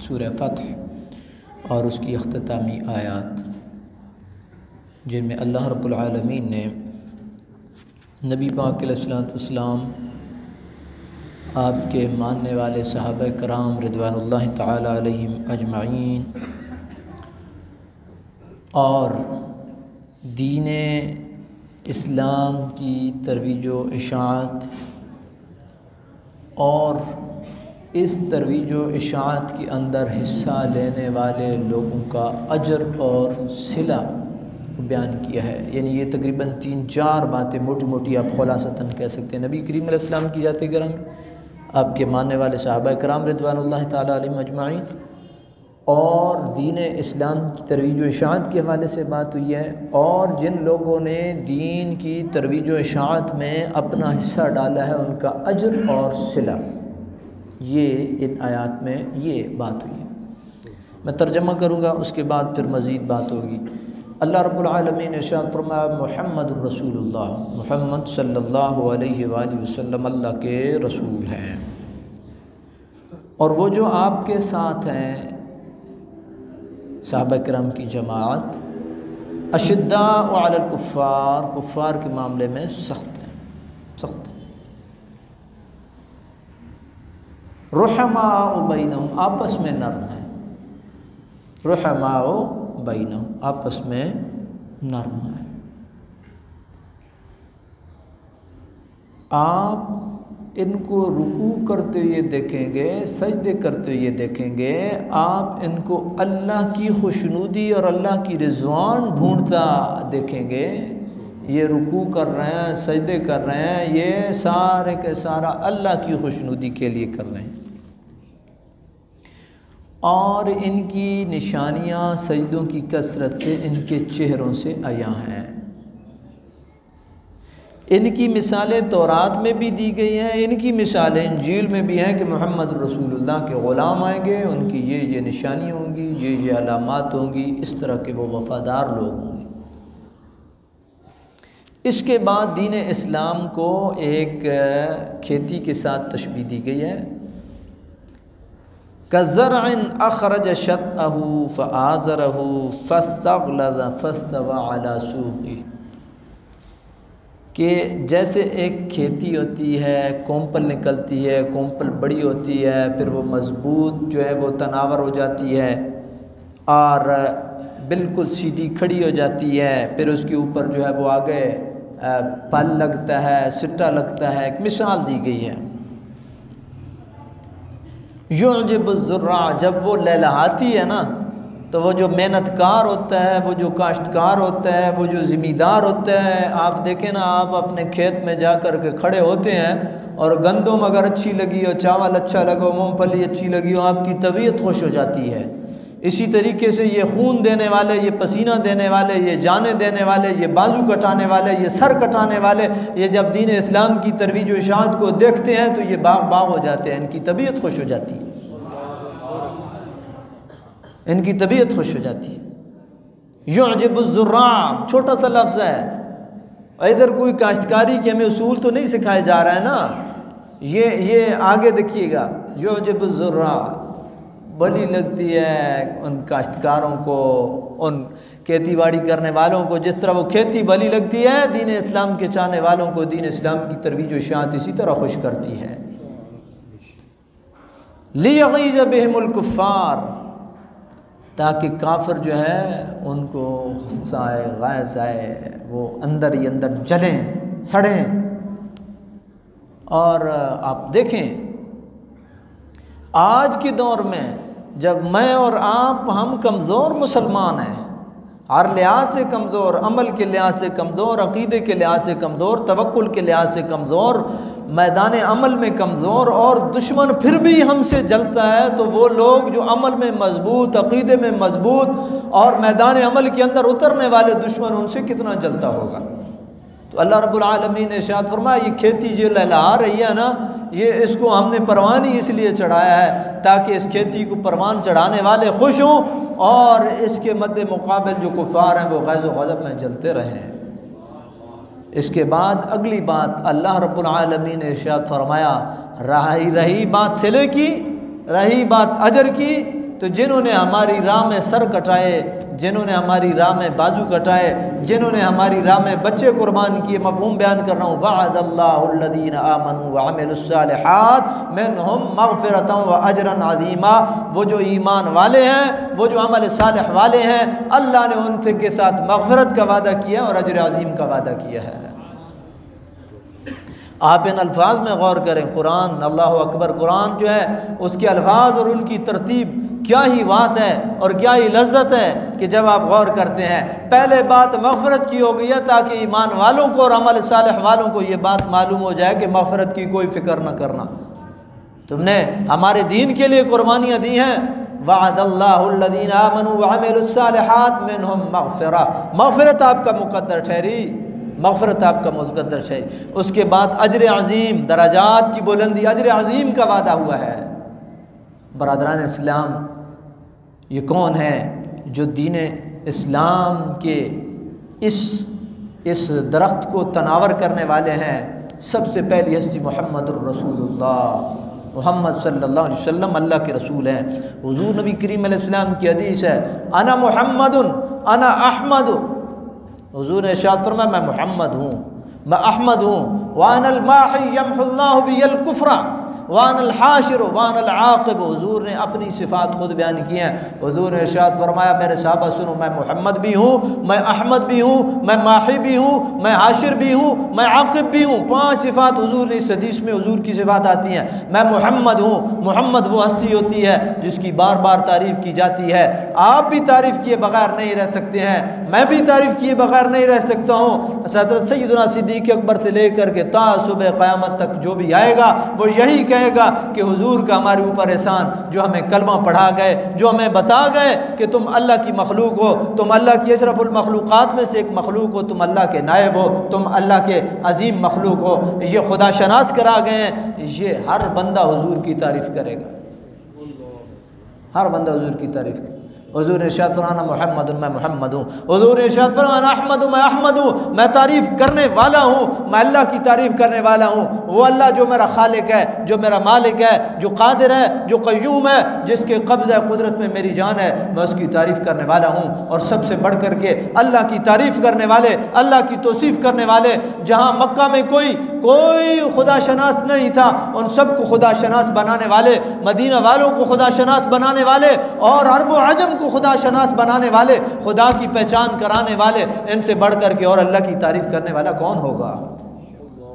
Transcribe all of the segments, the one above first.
सूरह फ़त्ह और उसकी अख्तामी आयात, जिनमें अल्लाह रब्बुल आलमीन ने नबी पाक अलैहिस्सलाम, आपके मानने वाले सहाबा कराम रिदवानुल्लाहि ताला अलैहिम अजमाइन और दीने इस्लाम की तरवीज व इशाअत और इस तरवीज व इशाअत के अंदर हिस्सा लेने वाले लोगों का अजर और सिला बयान किया है। यानी ये तकरीबन 3-4 बातें मोटी मोटी आप खुलासतन कह सकते हैं। नबी करीम अलैहिस्सलाम की जाते करम, आपके मानने वाले सहाबा कराम रिदवानुल्लाहि ताला अलैहिम अजमाइन और दीन इस्लाम की तरवीज व इशाअत के हवाले से बात हुई है। और जिन लोगों ने दीन की तरवीज व इशाअत में अपना हिस्सा डाला है उनका अजर और सिला, ये इन आयात में ये बात हुई है। मैं तर्जमा करूँगा, उसके बाद फिर मज़ीद बात होगी। अल्लाह रब्बुल आलमीन ने इरशाद फरमाया, मुहम्मदुर रसूलुल्लाह, मुहम्मद सल्लल्लाहु अलैहि वसल्लम अल्लाह के रसूल हैं और वो जो आपके साथ हैं सहाबा किराम की जमात, अशिद्दाउ अलल कुफ़्फ़ार, कुफ़्फ़ार के मामले में सख्त हैं। रुहमाउ बैनहुम, आपस में नर्म है। रुहमाउ बैनहुम, आपस में नर्म है। आप इनको रुकू करते हुए देखेंगे, सजदे करते हुए देखेंगे, आप इनको अल्लाह की खुशनुदी और अल्लाह की रिज़वान ढूंढता देखेंगे। ये रुकू कर रहे हैं, सजदे कर रहे हैं, ये सारे के सारा अल्लाह की खुशनुदी के लिए कर रहे हैं। और इनकी निशानियाँ सजदों की कसरत से इनके चेहरों से आया हैं। इनकी मिसालें तौरात में भी दी गई हैं, इनकी मिसालें इंजील में भी हैं कि मोहम्मद रसूलुल्लाह के ग़ुलाम आएंगे, उनकी ये निशानियाँ होंगी, ये अलामात होंगी, इस तरह के वो वफ़ादार लोग होंगे। इसके बाद दीन इस्लाम को एक खेती के साथ तशबीह दी गई है। कज़रअन अख़रज शतअहु फ़आज़रहु फ़स्तग़लज़ फ़स्तवा अला सूक़िही, कि जैसे एक खेती होती है, कोंपल निकलती है, कोंपल बड़ी होती है, फिर वो मज़बूत जो है वो तनावर हो जाती है और बिल्कुल सीधी खड़ी हो जाती है, फिर उसके ऊपर जो है वो आगे पल लगता है, सिट्टा लगता है। एक मिसाल दी गई है। युअजिबुज़्ज़ुर्रा, जब वो लहलहाती है ना, तो वो जो मेहनतकार होता है, वो जो काश्तकार होता है, वो जो ज़िम्मेदार होता है, आप देखें ना, आप अपने खेत में जा कर के खड़े होते हैं और गंदम अगर अच्छी लगी हो, चावल अच्छा लगा हो, मूँगफली अच्छी लगी हो, आपकी तबीयत खुश हो जाती है। इसी तरीके से ये खून देने वाले, ये पसीना देने वाले, ये जाने देने वाले, ये बाजू कटाने वाले, ये सर कटाने वाले, ये जब दीन इस्लाम की तरवीज व इशाअत को देखते हैं तो ये बाग हो जाते हैं, इनकी तबीयत खुश हो जाती है, इनकी तबीयत खुश हो जाती है। युअजिबुज़्ज़ुर्रा, छोटा सा लफ्ज़ है। इधर कोई काश्तकारी के हमें उसूल तो नहीं सिखाया जा रहा है ना, ये आगे देखिएगा। युअजिबुज़्ज़ुर्रा, भली लगती है उन काश्तकारों को, उन खेती बाड़ी करने वालों को, जिस तरह वो खेती भली लगती है, दीन इस्लाम के चाहने वालों को दीन इस्लाम की तरवीज व इशाअत इसी तरह खुश करती है। लियग़ीज़ बिहिमुल कुफ़्फ़ार, ताकि काफिर जो है उनको गुस्सा आए, गैज़ आए, वो अंदर ही अंदर जलें, सड़ें। और आप देखें आज के दौर में जब मैं और आप, हम कमज़ोर मुसलमान हैं, हर लिहाज से कमज़ोर, अमल के लिहाज से कमज़ोर, अक़ीदे के लिहाज से कमज़ोर, तवक्कुल के लिहाज से कमज़ोर, मैदान अमल में कमज़ोर, और दुश्मन फिर भी हमसे जलता है, तो वो लोग जो अमल में मजबूत, अक़ीदे में मजबूत और मैदान अमल के अंदर उतरने वाले दुश्मन, उनसे कितना जलता होगा। तो अल्लाह रब्बुल आलमीन ने इरशाद फरमाया, ये खेती जो लहलहा रही है ना, ये इसको हमने परवान ही इसलिए चढ़ाया है ताकि इस खेती को परवान चढ़ाने वाले खुश हों और इसके मद्दे मुकाबिल जो कुफ़ार हैं वो ग़ैज़ व ग़ज़ब में जलते रहें। इसके बाद अगली बात अल्लाह रब्बुल आलमीन ने इरशाद फरमाया, रही बात सिले की, रही बात अजर की, तो जिन्होंने हमारी राह में सर कटाए, जिन्होंने हमारी राह में बाजू कटाए, जिन्होंने हमारी राह में बच्चे कुर्बान किए, मफ़हूम बयान कर रहा हूँ, वअदल्लाहुल्लज़ीना आमनू व अमिलुस्सालिहात मिनहुम मग़फ़िरतन व अजरन अज़ीमा। वो जो ईमान वाले हैं, वो जो अमल सालिह वाले हैं, अल्लाह ने उनसे के साथ मग़फ़िरत का वादा किया और अजर अज़ीम का वादा किया है। आप इन अल्फाज में गौर करें। कुरान, अल्लाह अकबर, कुरान जो है उसके अल्फाज और उनकी तरतीब क्या ही बात है और क्या ही लज्जत है कि जब आप गौर करते हैं। पहले बात मग़फ़िरत की हो गई है ताकि ईमान वालों को और अमल सालिह वालों को ये बात मालूम हो जाए कि मग़फ़िरत की कोई फ़िक्र न करना, तुमने हमारे दीन के लिए कुर्बानियाँ दी हैं। वअदल्लाहुल्लज़ीना आमनू व अमिलुस्सालिहात मिनहुम मग़फ़िरा, मग़फ़िरत आपका मुक़द्दर ठहरी, मग़फ़िरत आपका मुक़द्दर है। उसके बाद अजर अज़ीम, दराजात की बुलंदी, अजर अज़ीम का वादा हुआ है। बरादरान इस्लाम, ये कौन है जो दीन इस्लाम के इस दरख्त को तनावर करने वाले हैं? सबसे पहली हस्ती मोहम्मदुर रसूलुल्लाह, मोहम्मद सल्लल्लाहु अलैहि वसल्लम अल्लाह के रसूल हैं। हुज़ूर नबी करीम अलैहिस्सलाम की हदीस है, अना मुहम्मदुन अना अहमद। हुज़ूर ने इरशाद फरमाया, मैं मोहम्मद हूँ, मैं अहमद हूँ। वानल माही यमहुल्लाहु बियल कुफ्रा वानल हाशिर वानल आक़िब। हुज़ूर ने अपनी सिफ़ात खुद बयान की हैं। हुज़ूर ने इरशाद फरमाया, मेरे साहबा सुनो, मैं मोहम्मद भी हूँ, मैं अहमद भी हूँ, मैं माही भी हूँ, मैं हाशिर भी हूँ, मैं आक़िब भी हूँ। 5 सिफ़ात हुज़ूर ने इस हदीस में हुज़ूर की सिफ़ात आती हैं। मैं मोहम्मद हूँ, मोहम्मद वो हस्ती होती है जिसकी बार बार तारीफ़ की जाती है। आप भी तारीफ़ किए बगैर नहीं रह सकते हैं, मैं भी तारीफ़ किए बगैर नहीं रह सकता हूँ। हज़रत सैयदना सिद्दीक़ अकबर से लेकर के ता सुबह क़यामत तक जो भी आएगा वो यही कहेगा कि हुजूर का हमारे ऊपर एहसान, जो हमें कलमा पढ़ा गए, जो हमें बता गए कि तुम अल्लाह की मखलूक हो, तुम अल्लाह की अशरफुल मखलूक़ात में से एक मखलूक हो, तुम अल्लाह के नायब हो, तुम अल्लाह के अजीम मखलूक हो, ये खुदा शनास करा गए हैं। ये हर बंदा हुजूर की तारीफ़ करेगा, हर बंदा हुजूर की तारीफ़ करेगा। हुज़ूर ने इरशाद फरमाया, मोहम्मद मैं मोहम्मद हूँ। हुज़ूर ने इरशाद फरमाया, अहमद मैं अहमद हूँ, मैं तारीफ़ करने वाला हूँ, मैं अल्लाह की तारीफ़ करने वाला हूँ। वो अल्लाह जो मेरा खालिक है, जो मेरा मालिक है, जो कादिर है, जो क़य्यूम है, जिसके कब्ज़ कुदरत में मेरी जान है, मैं उसकी तारीफ़ करने वाला हूँ। और सबसे बढ़ कर के अल्लाह की तारीफ़ करने वाले, अल्लाह की तौसीफ़ करने वाले, जहाँ मक्का में कोई खुदा शनास नहीं था, उन सबको खुदा शनास बनाने वाले, मदीना वालों को खुदा शनास बनाने वाले और अरब व अजम को खुदा शनास बनाने वाले, खुदा की पहचान कराने वाले, इनसे बढ़ कर के और अल्लाह की तारीफ़ करने वाला कौन होगा?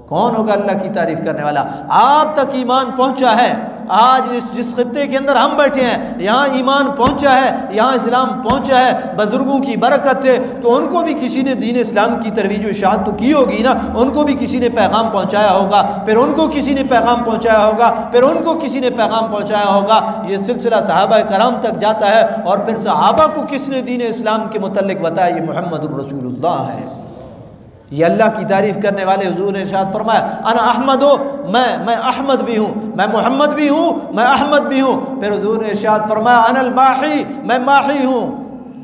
कौन होगा अल्लाह की तारीफ़ करने वाला? आप तक ईमान पहुंचा है। आज जिस खित्ते के अंदर हम बैठे हैं, यहाँ ईमान पहुंचा है, यहाँ इस्लाम पहुंचा है बुजुर्गों की बरकत से। तो उनको भी किसी ने दीन इस्लाम की तरवीज व इशाअत तो की होगी ना, उनको भी किसी ने पैगाम पहुंचाया होगा, फिर उनको किसी ने पैगाम पहुंचाया होगा, फिर उनको किसी ने पैगाम पहुंचाया होगा। ये सिलसिला सहाबा कराम तक जाता है और फिर सहाबा को किसने दीन इस्लाम के मुतल्लिक बताया? ये मुहम्मदुर रसूलुल्लाह है। ये अल्लाह की तारीफ़ करने वाले। हुज़ूर ने इरशाद फरमाया, अना अहमद हो, मैं अहमद भी हूँ, मैं मोहम्मद भी हूँ, मैं अहमद भी हूँ। फिर हुज़ूर ने इरशाद फरमाया, अनल माही, मैं माही हूँ,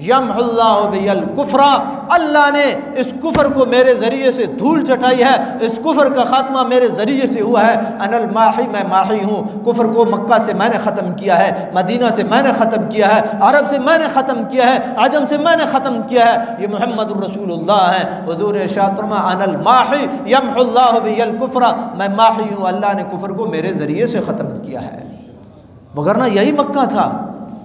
यमहुल्लाहु बियल कुफ्रा, अल्लाह ने इस कुफर को मेरे ज़रिए से धूल चटाई है, इस कुफर का ख़ात्मा मेरे ज़रिए से हुआ है। अनल माही, मैं माही हूँ। कुफर को मक्का से मैंने ख़त्म किया है, मदीना से मैंने ख़त्म किया है, अरब से मैंने ख़त्म किया है, अजम से मैंने ख़त्म किया है। ये मुहम्मदुर रसूलुल्लाह है। हुज़ूर ने इरशाद फरमाया, अनल माही यमहुल्लाहु बियल कुफ्रा, मैं माही हूँ, अल्लाह ने कुफर को मेरे ज़रिए से ख़त्म किया है। वगरना यही मक्का था,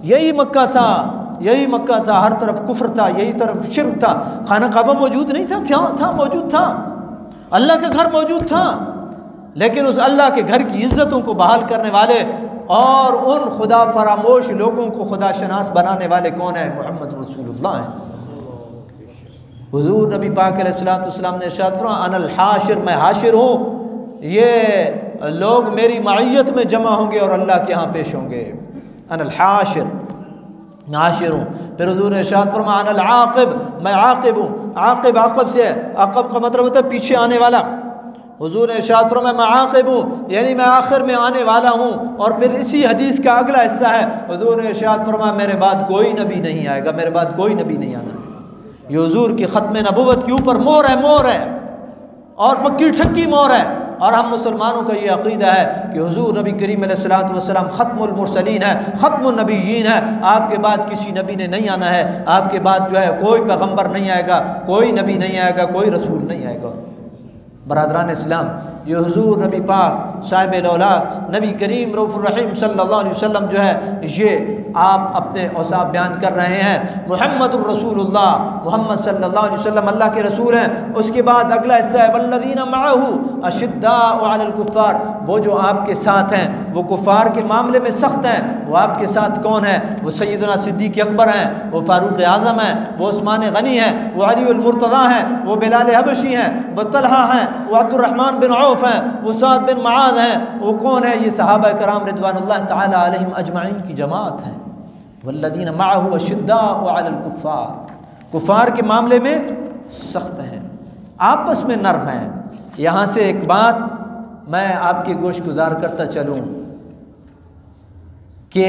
यही मक्का था, यही मक्का था। हर तरफ कुफ्र था, यही तरफ शिर्क था। खाना काबा मौजूद नहीं था मौजूद था, अल्लाह का घर मौजूद था, लेकिन उस अल्लाह के घर की इज्जतों को बहाल करने वाले और उन खुदा फरामोश लोगों को खुदा शनास बनाने वाले कौन है? मोहम्मद रसूलुल्लाह है। हुजूर नबी पाक अलैहिस्सलाम ने इरशाद फरमाया, अनल हाशिर, मैं हाशिर हूँ। ये लोग मेरी माइयत में जमा होंगे और अल्लाह के यहाँ पेश होंगे। अनल हाशिर, मैं हाशिर हूँ। फिर हुजूर ने इरशाद फरमाया, अनल आक़िब, मैं आक़िब हूँ। आक़िब आक़ब से, आक़ब का मतलब होता है पीछे आने वाला। हुजूर ने इरशाद फरमाया, मैं आक़िब हूँ, यानी मैं आखिर में आने वाला हूँ। और फिर इसी हदीस का अगला हिस्सा है, हुजूर ने इरशाद फरमाया, मेरे बाद कोई नबी नहीं आएगा, मेरे बाद कोई नबी नहीं आना। ये हुजूर की ख़त्म नबुव्वत के ऊपर मोहर है और पक्की ठक्की मोहर है। और हम मुसलमानों का ये अक़ीदा है कि हुज़ूर नबी करीम अलैहिस्सलातु वस्सलाम ख़त्मुल मुरसलीन है, ख़त्मुन नबिय्यीन है। आपके बाद किसी नबी ने नहीं आना है, आपके बाद जो है कोई पैगम्बर नहीं आएगा, कोई नबी नहीं आएगा, कोई रसूल नहीं आएगा। बरादरान इस्लाम, ये हुज़ूर नबी पाक साहिब औलाद नबी करीम रऊफ़ुर रहीम सल्लल्लाहु अलैहि वसल्लम जो है, ये आप अपने औसाफ बयान कर रहे हैं। मुहम्मदुर रसूलुल्लाह, मोहम्मद सल्लल्लाहु अलैहि वसल्लम अल्लाह के रसूल हैं। उसके बाद अगला हिस्सा है वल्लज़ीना मअहू अशिद्दाउ अलल कुफ़ार, वो जो आपके साथ हैं वो कुफ़ार के मामले में सख्त हैं। वो आपके साथ कौन है? वो सैयदना सिद्दीक़ अकबर हैं, वो फ़ारूक़ आज़म हैं, वो उस्मान गनी हैं, वो अलीउल मुर्तज़ा हैं, वो बिलाल हबशी हैं, वो तलहा हैं, वो अब्दुर्रहमान बिन औफ़ हैं, वो साद बिन मुआज़ हैं। वो कौन है? ये सहाबा कराम रिज़वानुल्लाह तआला अलैहिम अजमईन की जमात है। वल्लज़ीना मअहू अशिद्दाउ अलल कुफ़ार, कुफ़ार के मामले में सख्त हैं, आपस में नर्म हैं। यहाँ से एक बात मैं आपके गोश गुजार करता चलूँ कि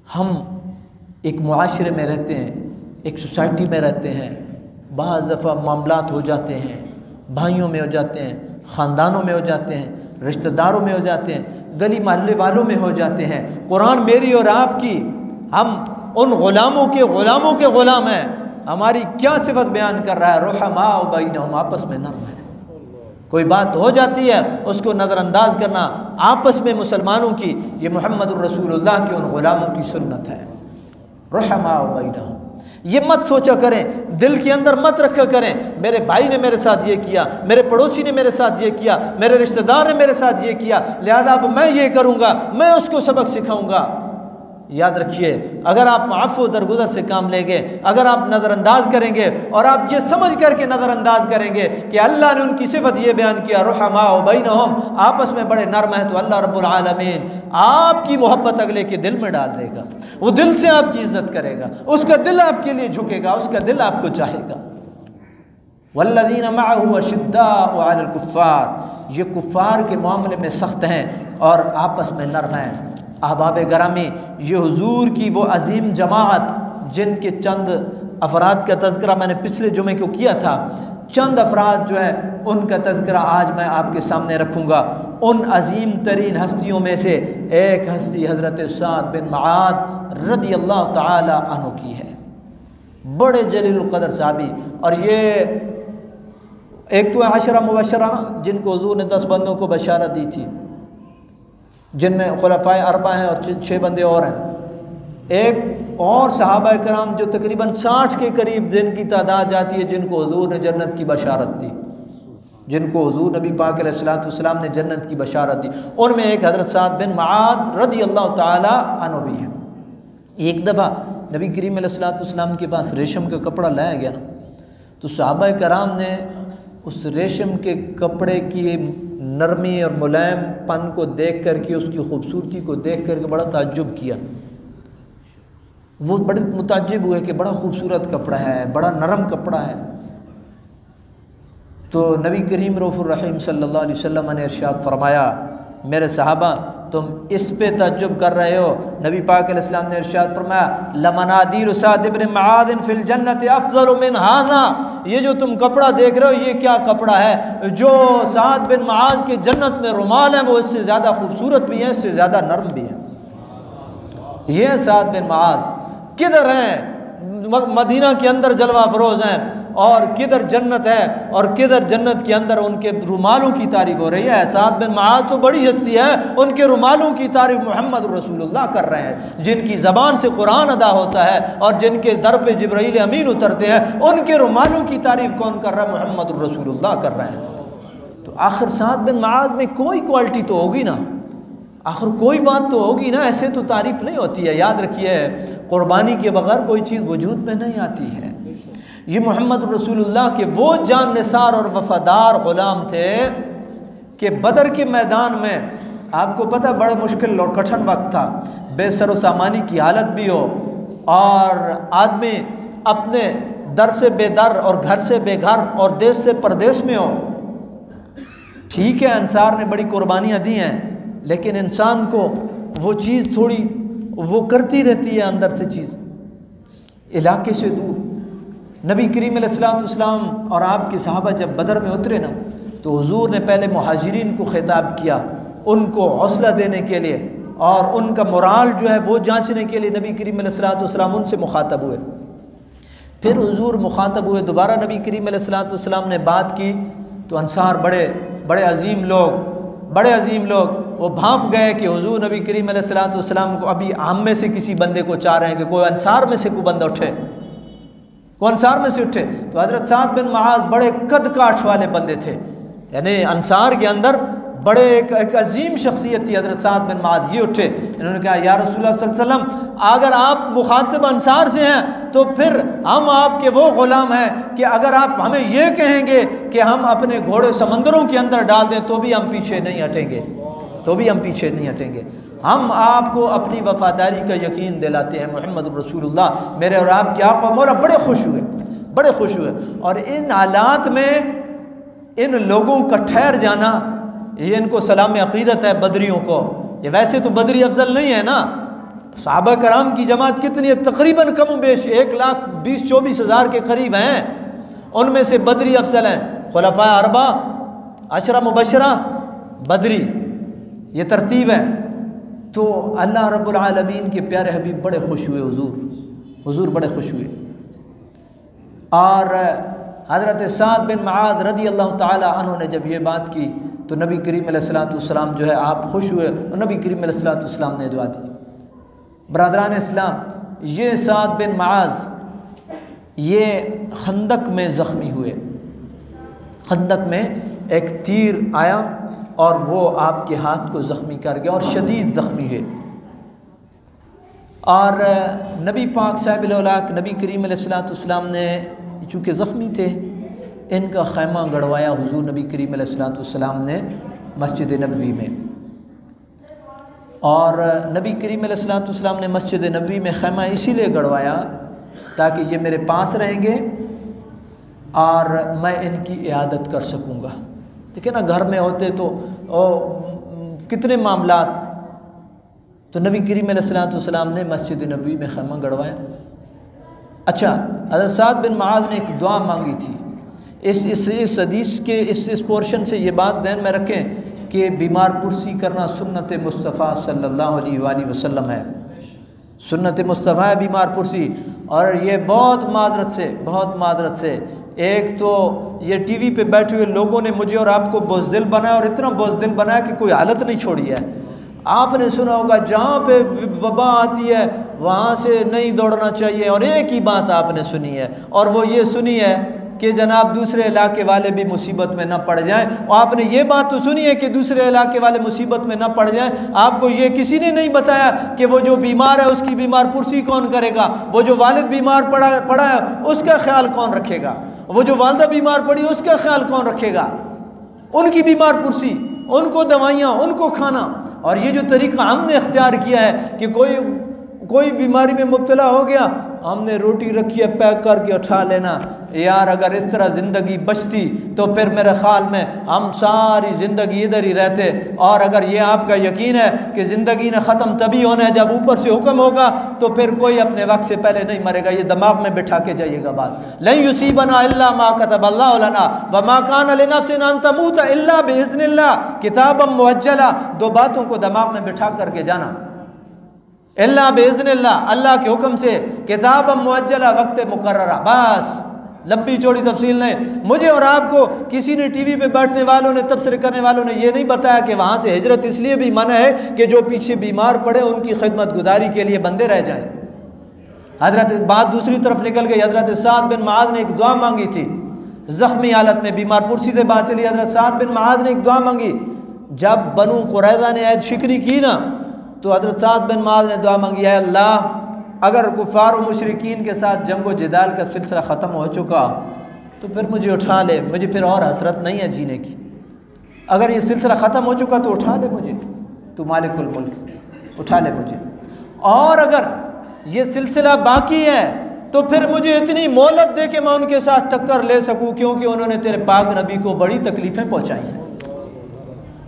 हम एक मुआशरे में रहते हैं, एक सोसाइटी में रहते हैं, बाज़ दफ़ा मामलात हो जाते हैं, भाइयों में हो जाते हैं, ख़ानदानों में हो जाते हैं, रिश्तेदारों में हो जाते हैं, गली मोहल्ले वालों में हो जाते हैं। कुरान मेरी और आपकी, हम उन ग़ुलामों के ग़ुलाम हैं। हमारी क्या सिफत बयान कर रहा है? रुहमाउ बैनहुम, आपस में नर्म है। कोई बात हो जाती है उसको नज़रअंदाज करना आपस में मुसलमानों की, ये मुहम्मदुर रसूलुल्लाह के उन ग़ुलामों की सुन्नत है। रुहमाउ बैनहुम, ये मत सोचा करें, दिल के अंदर मत रखा करें मेरे भाई ने मेरे साथ ये किया, मेरे पड़ोसी ने मेरे साथ ये किया, मेरे रिश्तेदार ने मेरे साथ ये किया, लिहाजा अब मैं ये करूँगा, मैं उसको सबक सिखाऊंगा। याद रखिए, अगर आप आफ़ो दरगुजर से काम लेंगे, अगर आप नज़रअंदाज करेंगे और आप ये समझ करके नज़रअंदाज करेंगे कि अल्लाह ने उनकी सिफत ये बयान किया रुहमाउ बैनहुम, आपस में बड़े नर्म है, तो अल्लाह रब्बुल आलमीन आपकी मोहब्बत अगले के दिल में डाल देगा। वो दिल से आपकी इज़्ज़त करेगा, उसका दिल आपके लिए झुकेगा, उसका दिल आपको चाहेगा। वल्लज़ीना मअहू अशिद्दाउ अलल कुफ़ार, ये कुफ़ार के मामले में सख्त हैं और आपस में नर्म हैं। अहबाब गरामी, ये हुजूर की वो अजीम जमात जिनके चंद अफराद का तज़किरा मैंने पिछले जुमे को किया था, चंद अफराद जो है उनका तज़किरा आज मैं आपके सामने रखूँगा। उन अजीम तरीन हस्तियों में से एक हस्ती हज़रत साद बिन मुआज़ रदियल्लाहु ताला अन्हु की है। बड़े जलील क़दर साहबी, और ये एक तो आशरा मुबशरा जिनको हुजूर ने 10 बंदों को बशारत दी थी, जिनमें खुलफ़ाए अरबा हैं और 6 बंदे और हैं। एक और सहाबा कराम जो तकरीबन 60 के करीब जिनकी तादाद जाती है, जिनको हुजूर ने जन्नत की बशारत दी, जिनको हुजूर नबी पाक अलैहिस्सलातु वस्सलाम ने जन्नत की बशारत दी, उनमें एक हज़रत साद बिन मुआज़ रज़ियल्लाहु ताला अन्हु भी है। एक दफ़ा नबी करीम अलैहिस्सलातु वस्सलाम के पास रेशम का कपड़ा लाया गया ना, तो सहाबा कराम ने उस रेशम के कपड़े की नरमी और मुलायमपन को देख करके, उसकी खूबसूरती को देख करके बड़ा ताज्जुब किया। वो बड़े मुताज्जिब हुए कि बड़ा खूबसूरत कपड़ा है, बड़ा नरम कपड़ा है। तो नबी करीम रऊफ़ुर रहीम सल्लल्लाहु अलैहि वसल्लम ने इरशाद फरमाया, मेरे सहाबा तुम इस पे ताज्जुब कर रहे हो। नबी पाक अलैहिस्सलाम ने इरशाद फरमाया, लमनादील साद इब्न मुआज़ फिल जन्नत अफ़ज़ल मिन हाज़ा, ये जो तुम कपड़ा देख रहे हो ये क्या कपड़ा है? जो साद बिन मुआज़ के जन्नत में रुमाल है वो इससे ज़्यादा खूबसूरत भी है, इससे ज़्यादा नर्म भी है। ये साद बिन मुआज़ किधर हैं? मदीना के अंदर जलवा फरोज़ हैं, और किधर जन्नत है, और किधर जन्नत के अंदर उनके रुमालों की तारीफ़ हो रही है। साद बिन मुआज़ तो बड़ी हस्ती है, उनके रुमालों की तारीफ़ मोहम्मद रसूलुल्लाह कर रहे हैं। जिनकी ज़बान से कुरान अदा होता है और जिनके दर पे जिब्राइल अमीन उतरते हैं, उनके रुमालों की तारीफ़ कौन कर रहा है? मोहम्मद रसूलुल्लाह कर रहे हैं। तो आखिर साद बिन मुआज़ में कोई क्वालिटी तो होगी ना, आखिर कोई बात तो होगी ना, ऐसे तो तारीफ़ नहीं होती है। याद रखिए, क़ुरबानी के बगैर कोई चीज़ वजूद में नहीं आती है। ये मोहम्मद रसूलुल्लाह के वो जान निसार और वफ़ादार ग़ुलाम थे कि बदर के मैदान में, आपको पता बड़ा मुश्किल और कठिन वक्त था, बेसर सामानी की हालत भी हो और आदमी अपने दर से बेदर और घर से बेघर और देश से परदेश में हो। ठीक है, अंसार ने बड़ी कुर्बानियाँ दी हैं, लेकिन इंसान को वो चीज़ थोड़ी वो करती रहती है अंदर से, चीज़ इलाके से दूर। नबी करीम अलैहिस्सलातु वस्सलाम और आपके सहाबा जब बदर में उतरे ना, तो हुजूर ने पहले मुहाजिरीन को खिताब किया, उनको हौसला देने के लिए और उनका मोराल जो है वो जांचने के लिए नबी करीम अलैहिस्सलातु वस्सलाम उनसे मुखातब हुए। फिर हुजूर मुखातब हुए, दोबारा नबी करीम अलैहिस्सलातु वस्सलाम ने बात की तो अंसार बड़े अजीम लोग वो भांप गए कि हुजूर नबी करीम अलैहिस्सलातु वस्सलाम को अभी हम में से किसी बंदे को चाह रहे हैं कि कोई अंसार में से कोई बंदा उठे, कोई अंसार में से उठे। तो हज़रत साद बिन मुआज़ बड़े कद काठ वाले बंदे थे, यानी अंसार के अंदर बड़े एक अजीम शख्सियत थी हज़रत साद बिन मुआज़। ये उठे, इन्होंने कहा या रसूलुल्लाह सल्लल्लाहु अलैहि वसल्लम, अगर आप मुखातिब अंसार से हैं तो फिर हम आपके वो ग़ुलाम हैं कि अगर आप हमें ये कहेंगे कि हम अपने घोड़े समंदरों के अंदर डाल दें तो भी हम पीछे नहीं हटेंगे, हम आपको अपनी वफ़ादारी का यकीन दिलाते हैं मोहम्मद रसूलुल्लाह। मेरे और आपके आका मौला बड़े खुश हुए। और इन हालात में इन लोगों का ठहर जाना, ये इनको सलाम अक़ीदत है बदरियों को। ये वैसे तो बदरी अफजल नहीं है ना, सहाबा कराम की जमात कितनी है, तकरीबन कम बेश 1,20,24,000 के करीब हैं, उनमें से बदरी अफजल हैं। खुलफा अरबा, अशरा मुबशरा, बदरी, ये तरतीब है। तो अल्लाह रब्बुल आलमीन के प्यारे हबीब बड़े खुश हुए, हुजूर बड़े खुश हुए। और हज़रत साद बिन मुआज़ रदी अल्लाह ताला अन्हु ने जब ये बात की तो नबी करीम अलैहिस्सलातु वस्सलाम जो है आप खुश हुए और नबी करीम अलैहिस्सलातु वस्सलाम ने दुआ दी। बरादरान इस्लाम, ये साद बिन मुआज़ ये खंदक में ज़ख्मी हुए। खंदक में एक तीर आया और वो आपके हाथ को ज़ख्मी कर गया और शदीद ज़ख्मी हुए। और नबी पाक साहिब-उल-औलाक नबी करीम अलैहिस्सलातु वस्सलाम ने चूँकि ज़ख्मी थे, इनका खैमा गड़वाया हुजूर नबी करीम अलैहिस्सलातु वस्सलाम ने मस्जिद नबवी में। और नबी करीम अलैहिस्सलातु वस्सलाम ने मस्जिद नबवी में खैमा इसीलिए गड़वाया ताकि ये मेरे पास रहेंगे और मैं इनकी इयादत कर सकूँगा। देखिए ना, घर में होते तो कितने मामलात। तो नबी करीम अलैहिस्सलातु वस्सलाम ने मस्जिद नबवी में खैमा गड़वाया। अच्छा, हज़रत साद बिन मुआज़ ने एक दुआ मांगी थी। इस हदीस के इस पोर्शन से ये बात ध्यान में रखें कि बीमार पुरसी करना सुन्नत मुस्तफ़ा सल्लल्लाहु अलैहि वसल्लम है। सुन्नत मुस्तफ़ा है बीमार पुरसी। और ये बहुत माजरत से एक तो ये टीवी पे बैठे हुए लोगों ने मुझे और आपको बुज़दिल बनाया, और इतना बुज़दिल बनाया कि कोई हालत नहीं छोड़ी है। आपने सुना होगा जहाँ पे वबा आती है वहाँ से नहीं दौड़ना चाहिए, और एक ही बात आपने सुनी है, और वो ये सुनी है कि जनाब दूसरे इलाके वाले भी मुसीबत में ना पड़ जाएं। और आपने ये बात तो सुनी है कि दूसरे इलाके वाले मुसीबत में ना पड़ जाएं। आपको ये किसी ने नहीं बताया कि वो जो बीमार है उसकी बीमार पुरसी कौन करेगा, वो जो वालिद बीमार पड़ा है उसका ख्याल कौन रखेगा, वो जो वालदा बीमार पड़ी उसका ख्याल कौन रखेगा, उनकी बीमार पुरसी, उनको दवाइयाँ, उनको खाना। और ये जो तरीक़ा हमने इख्तियार किया है कि कोई बीमारी में मुब्तला हो गया, हमने रोटी रखी है पैक करके उठा लेना। यार अगर इस तरह ज़िंदगी बचती तो फिर मेरे ख़्याल में हम सारी ज़िंदगी इधर ही रहते। और अगर ये आपका यकीन है कि ज़िंदगी ने ख़त्म तभी होना है जब ऊपर से हुक्म होगा, तो फिर कोई अपने वक्त से पहले नहीं मरेगा। ये दिमाग में बिठा के जाइएगा बात। लन युसीबना इल्ला मा कतबल्लाहु लना व मा काना लिनफ्सिन अन तमूत इल्ला बिइज़्निल्लाह किताबम मुअज्जला। दो बातों को दिमाग में बिठा करके जाना, इल्ला बिइज़्निल्लाह, अल्लाह के हुक्म से, किताब मुअज्जला, वक्त मुकर्ररा। बस लंबी चौड़ी तफसील नहीं। मुझे और आपको किसी ने टीवी पे बैठने वालों ने, तबसरे करने वालों ने ये नहीं बताया कि वहाँ से हिजरत इसलिए भी मना है कि जो पीछे बीमार पड़े उनकी खिदमत गुजारी के लिए बंदे रह जाएं। हजरत बात दूसरी तरफ निकल गई। हजरत साद बिन मुआज़ ने एक दुआ मांगी थी, ज़ख्मी हालत में बीमार पुरसी से बात चली। हजरत साद बिन मुआज़ ने एक दुआ मांगी। जब बनु कुरैज़ा ने ऐद शिकरी की ना, तो हज़रत साद बिन मुआज़ ने दुआ मांगी, है अल्लाह अगर कुफ़ार और मुशरिकीन के साथ जंग व जिदाल का सिलसिला ख़त्म हो चुका तो फिर मुझे उठा ले, मुझे फिर और हसरत नहीं है जीने की। अगर ये सिलसिला ख़त्म हो चुका तो उठा ले मुझे, तू मालिकुल मुल्क, उठा ले मुझे। और अगर ये सिलसिला बाकी है तो फिर मुझे इतनी मोहलत दे कि मैं उनके साथ टक्कर ले सकूँ, क्योंकि उन्होंने तेरे पाक नबी को बड़ी तकलीफ़ें पहुँचाई हैं,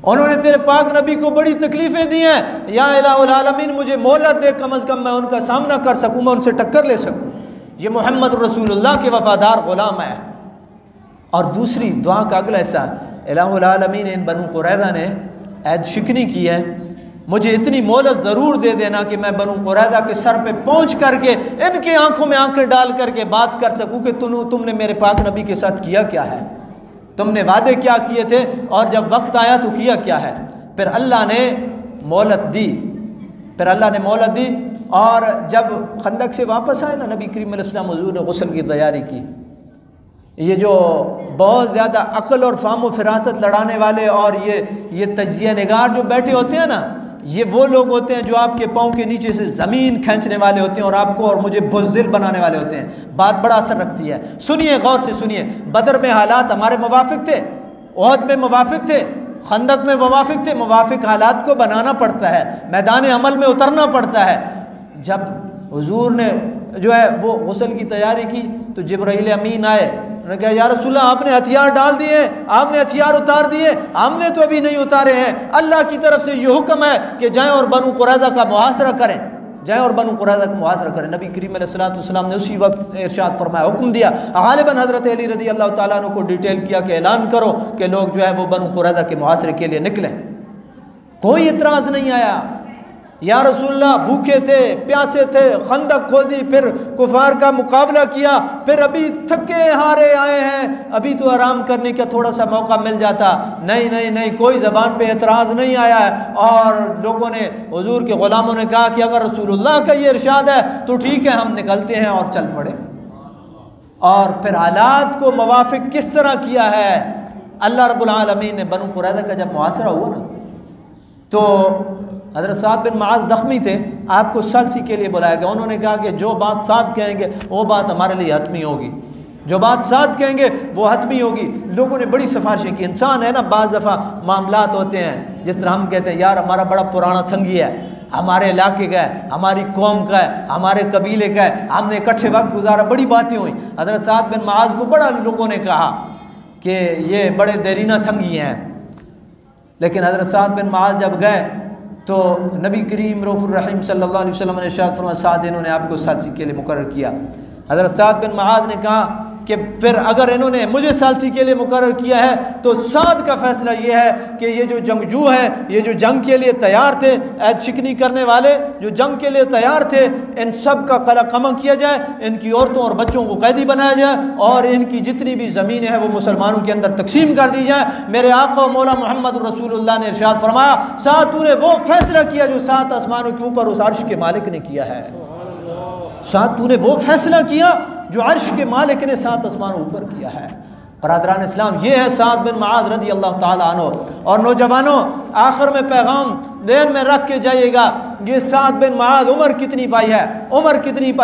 उन्होंने तेरे पाक नबी को बड़ी तकलीफ़ें दी हैं। या इलाहुल आलमीन मुझे मोहलत दे, कम अज़ कम मैं उनका सामना कर सकूँ, मैं उनसे टक्कर ले सकूँ। ये मोहम्मद रसूलुल्लाह के वफ़ादार ग़ुलाम है। और दूसरी दुआ का अगला हिस्सा, इलाहुल आलमीन इन बनु कुरैज़ा ने ऐद शिकनी की है, मुझे इतनी मोहलत ज़रूर दे देना कि मैं बनु कुरैज़ा के सर पे पहुँच करके इनके आंखों में आंखें डाल करके बात कर सकूँ कि तुमने मेरे पाक नबी के साथ किया क्या है, तुमने वादे क्या किए थे और जब वक्त आया तो किया क्या है। फिर अल्लाह ने मोहलत दी, और जब खंदक से वापस आए ना नबी करीम अलैहिस्सलाम हुजूर ने गुस्ल की तैयारी की। ये जो बहुत ज़्यादा अक्ल और फाहम फिरासत लड़ाने वाले और ये तजिया निगार जो बैठे होते हैं ना, ये वो लोग होते हैं जो आपके पाँव के नीचे से ज़मीन खींचने वाले होते हैं और आपको और मुझे बुज़दिल बनाने वाले होते हैं। बात बड़ा असर रखती है। सुनिए, गौर से सुनिए। बदर में हालात हमारे मुवाफिक थे, उहद में मुवाफिक थे, खंदक में मुवाफिक थे। मुवाफिक हालात को बनाना पड़ता है, मैदान अमल में उतरना पड़ता है। जब हुजूर ने जो है वो गुस्ल की तैयारी की तो जिब्राइल अमीन आए, उन्होंने कहा या रसूलल्लाह आपने हथियार डाल दिए, आपने हथियार उतार दिए, हमने तो अभी नहीं उतारे हैं। अल्लाह की तरफ से ये हुक्म है कि जाएं और बनु कुरैज़ा का मुहासरा करें, नबी करीम अलैहिस्सलाम ने उसी वक्त इरशाद फरमाया, हुक्म दिया। गालिबन हज़रत अली रज़ी अल्लाह ताला अन्हु को डिटेल किया कि ऐलान करो कि लोग जो है वो बनु कुरैज़ा के मुहासरे के लिए निकलें। कोई इतराज़ नहीं आया। या रसूलल्लाह भूखे थे, प्यासे थे, खंदक खोदी, फिर कुफार का मुकाबला किया, फिर अभी थके हारे आए हैं, अभी तो आराम करने का थोड़ा सा मौका मिल जाता। नहीं, कोई ज़बान पे एतराज़ नहीं आया है। और लोगों ने, हुजूर के ग़ुलामों ने कहा कि अगर रसूलुल्लाह का ये इरशाद है तो ठीक है, हम निकलते हैं और चल पड़े। और फिर हालात को मुवाफिक किस तरह किया है। अल्लाह रब्बुल आलमीन ने बनु कुरैज़ा का जब मुहासरा हुआ ना, तो हज़रत साद बिन मुआज़ ज़ख्मी थे, आपको सलसी के लिए बुलाया गया। उन्होंने कहा कि जो बात साद कहेंगे वो बात हमारे लिए हतमी होगी, जो बात साद कहेंगे वो हतमी होगी। लोगों ने बड़ी सिफारिशें की। इंसान है ना, बाज़ दफ़ा मामलात होते हैं, जिस तरह हम कहते हैं यार हमारा बड़ा पुराना संगी है, हमारे इलाके का है, हमारी कौम का है, हमारे कबीले का है, हमने इकट्ठे वक्त गुजारा, बड़ी बातें हुई। हज़रत साद बिन मुआज़ को बड़ा लोगों ने कहा कि ये बड़े देरीना संगी हैं। लेकिन हज़रत साद बिन मुआज़ जब गए तो नबी करीम रऊफ़ुर रहीम सल्लल्लाहु अलैहि वसल्लम ने इरशाद फरमाया, साद इन्होंने आपको सालसी के लिए मुकर्रर किया। हज़रत साद बिन मुआज़ ने कहा कि फिर अगर इन्होंने मुझे सालसी के लिए मुकर्रर किया है तो साद का फ़ैसला ये है कि ये जो जंगजू हैं, ये जो जंग के लिए तैयार थे, ऐद शिकनी करने वाले जो जंग के लिए तैयार थे, इन सब का कला कमा किया जाए, इनकी औरतों और बच्चों को कैदी बनाया जाए और इनकी जितनी भी ज़मीनें हैं वो मुसलमानों के अंदर तकसीम कर दी जाए। मेरे आका मौला मोहम्मद रसूलुल्लाह ने इरशाद फरमाया, साद तूने वो फ़ैसला किया जो 7 आसमानों के ऊपर उस अर्श के मालिक ने किया है। साद तूने वो फ़ैसला किया जो अर्श के मालिक ने 7 आसमान ऊपर किया है। बरादरान इस्लाम, ये है साद बिन मुआज़ रज़ी अल्लाह ताला अन्हु। और नौजवानों, आखिर में पैगाम देन में रख के जाइएगा, ये साद बिन मुआज़ उम्र कितनी पाई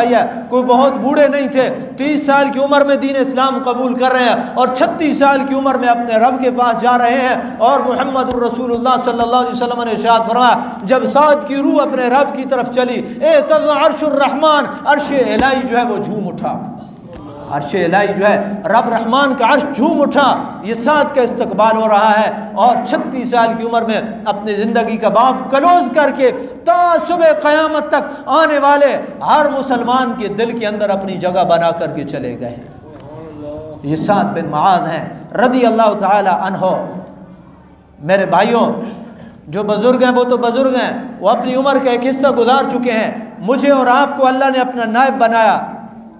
है, कोई बहुत बूढ़े नहीं थे। 30 साल की उम्र में दीन इस्लाम कबूल कर रहे हैं और 36 साल की उम्र में अपने रब के पास जा रहे हैं। और मुहम्मद रसूलुल्लाह सल्लल्लाहु अलैहि वसल्लम ने इरशाद फरमाया, जब साद की रूह अपने रब की तरफ चली, अर्शुर रहमान, अर्श इलाही जो है वो झूम उठा। अर्श इलाही जो है रब रहमान का अर्श झूम उठा। ये साद का इस्तकबाल हो रहा है और 36 साल की उम्र में अपनी ज़िंदगी का बाब क्लोज करके ता सुबह क़यामत तक आने वाले हर मुसलमान के दिल के अंदर अपनी जगह बना करके चले गए। ये साद बिन मुआज़ हैं रज़ी अल्लाह ताला अन्हु। मेरे भाइयों, जो बुज़ुर्ग हैं वो तो बुज़ुर्ग हैं, वो अपनी उम्र का एक हिस्सा गुजार चुके हैं। मुझे और आपको अल्लाह ने अपना नायब बनाया।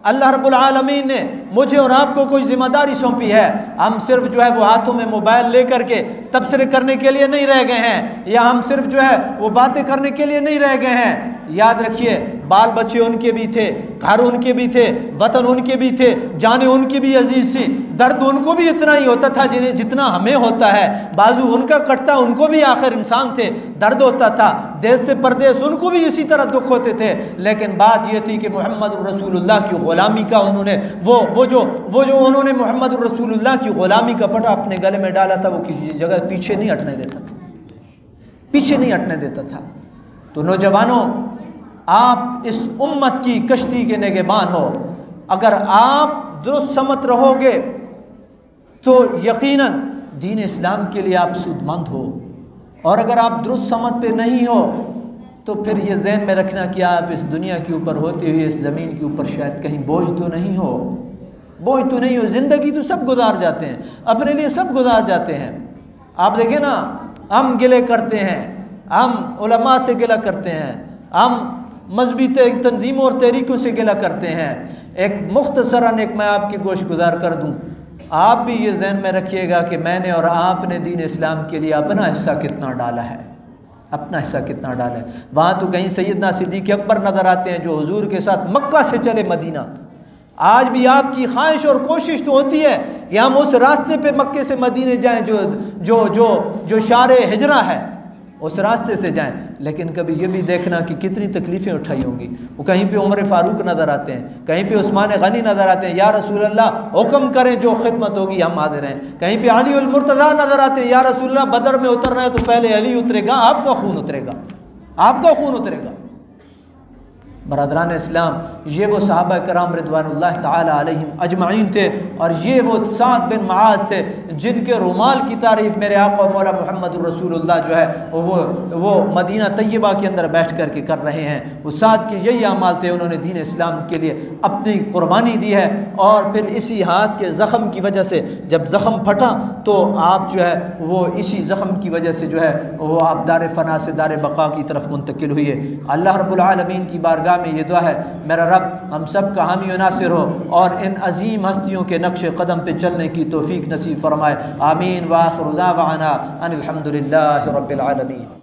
अल्लाह रब्बुल आलमीन ने मुझे और आपको कोई जिम्मेदारी सौंपी है। हम सिर्फ जो है वो हाथों में मोबाइल लेकर के तबसरे करने के लिए नहीं रह गए हैं, या हम सिर्फ जो है वो बातें करने के लिए नहीं रह गए हैं। याद रखिए, बाल बच्चे उनके भी थे, घर उनके भी थे, वतन उनके भी थे, जाने उनकी भी अजीज थी, दर्द उनको भी इतना ही होता था जितना हमें होता है। बाजू उनका कटता, उनको भी आखिर इंसान थे, दर्द होता था। देश से परदेश उनको भी इसी तरह दुख होते थे। लेकिन बात यह थी कि मोहम्मद रसूलुल्लाह की ग़ुलामी का उन्होंने वो जो उन्होंने मोहम्मद रसूलुल्लाह की ग़ुलामी का पटा अपने गले में डाला था, वो किसी जगह पीछे नहीं हटने देता था। तो नौजवानों, आप इस उम्मत की कश्ती के निगहबान हो। अगर आप दुरुस्त समत रहोगे तो यकीनन दीन इस्लाम के लिए आप सूदमंद हो, और अगर आप दुरुस्त समत पे नहीं हो तो फिर ये ज़हन में रखना कि आप इस दुनिया के ऊपर होते हुए इस ज़मीन के ऊपर शायद कहीं बोझ तो नहीं हो। ज़िंदगी तो सब गुजार जाते हैं, अपने लिए सब गुजार जाते हैं। आप देखिए ना, हम गिले करते हैं, हम उलमा से गिला करते हैं, हम मजहबी तंजीमों और तहरीकों से गिला करते हैं। एक मुख्तसरन एक मैं आपकी गोश गुजार कर दूँ, आप भी ये जहन में रखिएगा कि मैंने और आपने दीन इस्लाम के लिए अपना हिस्सा कितना डाला है, अपना हिस्सा कितना डाला है। वहाँ तो कहीं सैयदना सिद्दीक़ अकबर नज़र आते हैं जो हुजूर के साथ मक्का से चले मदीना। आज भी आपकी ख्वाहिश और कोशिश तो होती है कि हम उस रास्ते पे मक्के से मदीने जाएं जो जो जो जो शारे हिजरा है, उस रास्ते से जाएं। लेकिन कभी ये भी देखना कि कितनी तकलीफ़ें उठाई होंगी। वो कहीं पे उमर फ़ारूक नज़र आते हैं, कहीं पे उस्मान गनी नज़र आते हैं, या रसूल अल्लाह हुक्म करें जो खिदमत होगी हम हाजिर हैं। कहीं पे अली उल मुर्तज़ा नज़र आते हैं, या रसूल अल्लाह बदर में उतरना है तो पहले अली उतरेगा, आपका खून उतरेगा, आपका खून उतरेगा। बरदरान इस्लाम, ये वो सहाबा कराम रिदवानुल्लाह ताला अलैहिम अजमाइन थे, और ये वो साद बिन मुआज़ थे जिनके रुमाल की तारीफ़ मेरे आका मौला मुहम्मद रसूलुल्लाह जो है वो मदीना तय्यबा के अंदर बैठ कर के कर रहे हैं। वो साद के यही अमाल थे, उन्होंने दीन इस्लाम के लिए अपनी कुर्बानी दी है। और फिर इसी हाथ के ज़ख़म की वजह से जब ज़ख़म फटा तो आप जो है वो इसी ज़ख़म की वजह से जो है वो आप दार फ़ना से दार बक़ा की तरफ मुंतकिल हुए। अल्लाह रब्बुल आलमीन की बारगाह में ये दुआ है, मेरा रब हम सब का हामी और नासिर हो और इन अजीम हस्तियों के नक्श कदम पे चलने की तौफीक नसीब फरमाए। आमीन। व आखिरु दावाना अनिल हम्दुलिल्लाहि रब्बिल आलमीन।